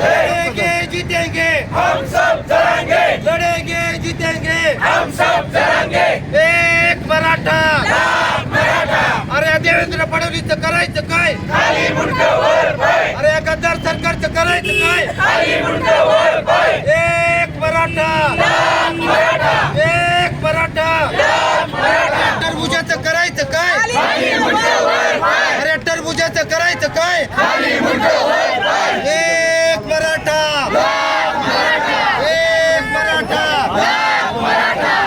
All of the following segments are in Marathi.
लड़ेंगे जीतेंगे हम सब जरांगे, लड़ेंगे जीतेंगे हम सब जरांगे, एक मराठा अरे देवेंद्र फडणवीसचं करायचं काय, खाली मुंडकं वर पाय, अरे गद्दार सरकारचं करायचं काय, खाली मुंडकं वर पाय, एक मराठा एक मराठा, टरबुजाचं करायचं काय, खाली मुंडकं वर पाय, अरे टरबुजाचं करायचं काय, खाली मुंडकं वर पाय, एक मराठा एक मराठा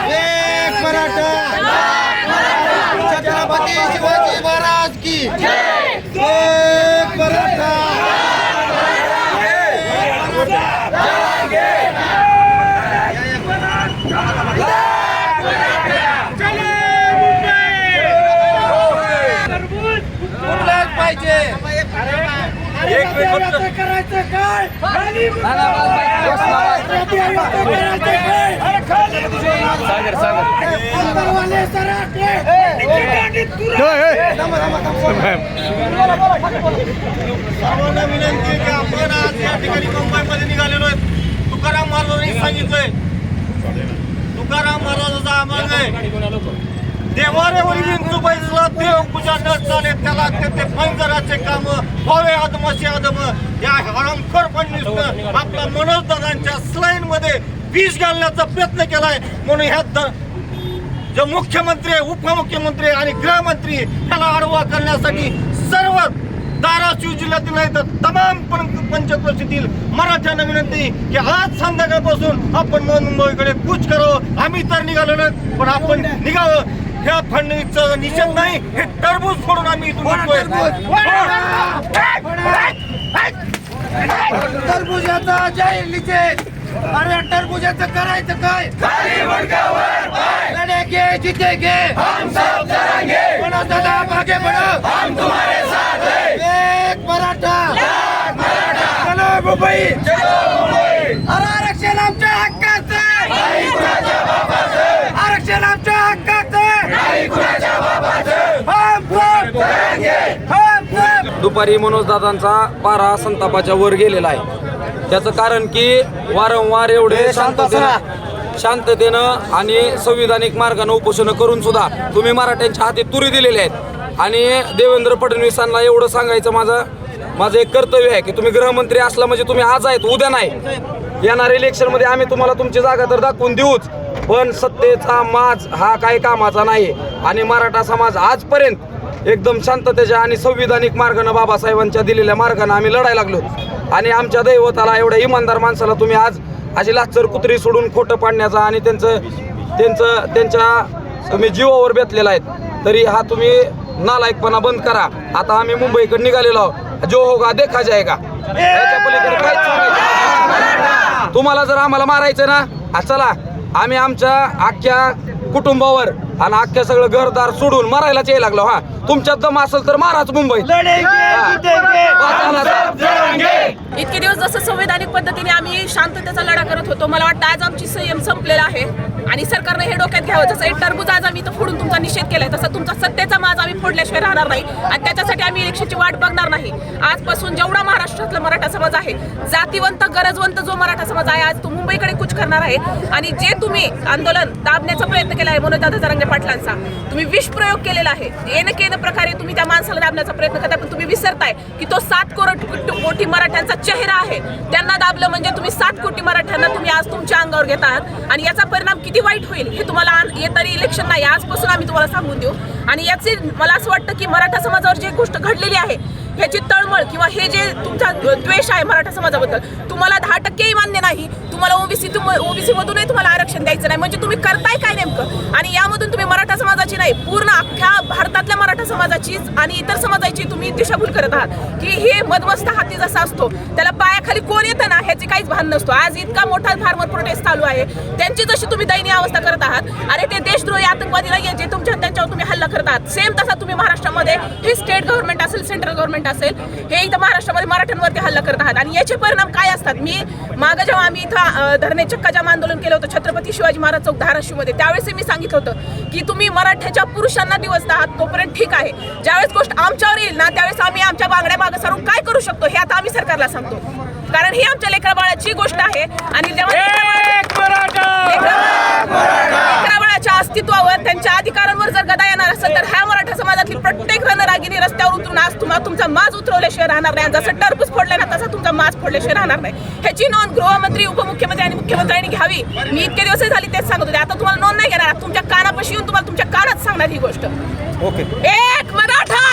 एक मराठा, छत्रपती शिवाजी महाराज की एक मराठा कुठलाच पाहिजे, करायचं काय, सर्वांना विनंती की आपण आज या ठिकाणी मुंबईमध्ये निघालेलो आहे. तुकाराम महाराजांनी सांगितलंय, तुकाराम महाराजाचा अमर आहे, देवाऱ्यावरील विंचूबाईला देव पूजा न चाले, त्याला ते पंजराचे काम व्हावे आदमाशी आदम. या हरामखोर फडणवीसनं आपला मनोज दादांच्या स्लाईन मध्ये विष घालण्याचा प्रयत्न केलाय. म्हणून ह्या जो मुख्यमंत्री, उपमुख्यमंत्री आणि गृहमंत्री याला आडवा करण्यासाठी सर्व धाराशिव जिल्ह्यातील नाही तर तमाम पंचक्रोशीतील मराठ्यांना विनंती की आज संध्याकाळपासून आपण मुंबईकडे कूच करावं. आम्ही तर निघालो पण आपण निघावं. ह्या फडणवीसचा निषेध नाही, हे टरबूज फोडून आम्ही इथून निघतोय. टरबुजाचा जाहीर निषेध, अरे टरबुजाचं करायचं काय, लड़ेंगे जीतेंगे हम सब जरांगे, मनोज दादा आगे बढ़ो हम तुम्हारे साथ हैं, एक मराठा चलो मुंबई, अरे आरक्षण आमच्या हक्काचं, आरक्षण आमच्या हक्काचं, दुपारी मनोज दादांचा पारा संतापाच्या वर गेलेला आहे. त्याचं कारण की वारंवार एवढे शांततेनं आणि संविधानिक मार्गाने उपोषण करून सुद्धा तुम्ही मराठ्यांच्या हाती तुरी दिलेली आहेत. आणि देवेंद्र फडणवीसांना एवढं सांगायचं माझं एक कर्तव्य आहे की तुम्ही गृहमंत्री असला म्हणजे तुम्ही आज आहेत, उद्या नाही. येणाऱ्या इलेक्शनमध्ये आम्ही तुम्हाला तुमची जागा तर दाखवून देऊच, पण सत्तेचा माज हा काही कामाचा नाही. आणि मराठा समाज आजपर्यंत एकदम शांततेच्या आणि संविधानिक मार्गाने बाबासाहेबांच्या दिलेल्या मार्गाने आम्ही लढायला लागलो. आणि आमच्या दैवताला, एवढ्या इमानदार माणसाला तुम्ही आज अशी लाचर कुत्री सोडून खोटं पाडण्याचा आणि त्यांच्या तुम्ही जीवावर बेतलेला आहेत. तरी हा तुम्ही नालायकपणा बंद करा. आता आम्ही मुंबईकडे निघालेलो आहोत, जो होगा देखा जाएगा. याच्या पलीकडे काहीच सांगायचं. तुम्हाला जर आम्हाला मारायचं ना, चला आम्ही आमच्या अख्ख्या कुटुंबावर आणि अख्ख्या सगळं घरदार सोडून मारायलाच यायला लागलो. हा तुमच्यात दम असेल तर माराच मुंबईत. इतके दिवस जसं संवैधानिक पद्धतीने आम्ही शांततेचा लढा करत होतो, मला वाटतं आज आमची संयम संपलेला आहे आणि सरकारने हे डोक्यात घ्यावं. जसं एक टरबूज आज आम्ही इथं फोडून तुमचा निषेध केलाय, तसं तुमचा सत्तेचा माज आम्ही फोडल्याशिवाय राहणार नाही आणि त्याच्यासाठी आम्ही इलेक्शनची वाट बघणार नाही. आजपासून जेवढा महाराष्ट्रातला मराठा समाज आहे, जातीवंत गरजवंत जो मराठा समाज आहे, आज तो मुंबईकडे कूच करणार आहे. आणि जे तुम्ही आंदोलन दाबण्याचा प्रयत्न केला आहे मनोज दादा जरांगे पाटलांचा, तुम्ही विष प्रयोग केलेला आहे. येणं प्रकारे तुम्ही त्या माणसाला दाबण्याचा प्रयत्न करताय, पण तुम्ही विसरताय की तो 7 कोटी मराठ्यांचा चेहरा आहे. त्यांना दाबलं म्हणजे तुम्ही 7 कोटी मराठ्यांना तुम्ही आज तुमच्या अंगावर घेत आहात आणि याचा परिणाम किती वाईट होईल हे तुम्हाला येणारी इलेक्शन नाही, आजपासून आम्ही तुम्हाला सांगून देऊ. आणि याचे मला असं वाटतं की मराठा समाजावर जी गोष्ट घडलेली आहे ह्याची तळमळ किंवा हे जे तुमचा द्वेष आहे मराठा समाजाबद्दल, तुम्हाला 10% मान्य नाही. तुम्हाला ओबीसी मधूनही तुम्हाला आरक्षण द्यायचं नाही, म्हणजे तुम्ही करताय काय नेमकं? आणि यामधून तुम्ही मराठा समाजाची नाही, पूर्ण अख्ख्या भारतातल्या मराठा समाजाची आणि इतर समाजाची तुम्ही दिशाभूल करत आहात. की हे मधमस्त हाती जसा असतो त्याला पायाखाली कोण येतं ना ह्याची काहीच भान नसतो. आज इतका मोठा फार्मर प्रोटेस्ट चालू आहे, त्यांची जशी तुम्ही दयनीय अवस्था करत आहात. अरे ते देशद्रोही आतंकवादी नाहीये जे त्यांच्यावर तुम्ही हल्ला करत आहात. सेम तसा तुम्ही महाराष्ट्रामध्ये हे स्टेट गव्हर्नमेंट असेल, सेंट्रल गव्हर्नमेंट असेल, हे इथं महाराष्ट्रामध्ये मराठ्यांवरती हल्ला करत आहात. आणि याचे परिणाम काय असतात? मी मागं जेव्हा आम्ही इथं धरणे चक्का जाम आंदोलन केलं होतं छत्रपती शिवाजी महाराज चौक धाराशिवमध्ये, त्यावेळेस मी सांगितलं होतं की तुम्ही मराठ्याच्या पुरुषांना दिवस आहात तोपर्यंत ठीक आहे, ज्यावेळेस गोष्ट आमच्यावर येईल ना त्यावेळेस आम्ही आमच्या बांगड्या मागं सारून काय करू शकतो हे आता आम्ही सरकारला सांगतो. कारण ही आमच्या लेकरा बाळाची गोष्ट आहे आणि जेव्हा लेकरा बाळाच्या अस्तित्वावर त्यांच्या अधिकारांवर जर गदा येणार असेल तर ह्या मराठा समाजातली प्रत्येक रणरागिनी रस्त्यावर उतरून आज तुमचा माज उतरवल्याशिवाय राहणार नाही. जसं टरबूज फोडलं ना तसा तुमचा माज फोडल्याशिवाय राहणार नाही. ह्याची नोंद गृहमंत्री, उपमुख्यमंत्री आणि मुख्यमंत्र्यांनी घ्यावी. मी इतके दिवस झाली तेच सांगत होते. आता तुम्हाला नोंद नाही घेणार, तुमच्या कानापाशी येऊन तुम्हाला तुमच्या कानात सांगणार ही गोष्ट. ओके. एक मराठा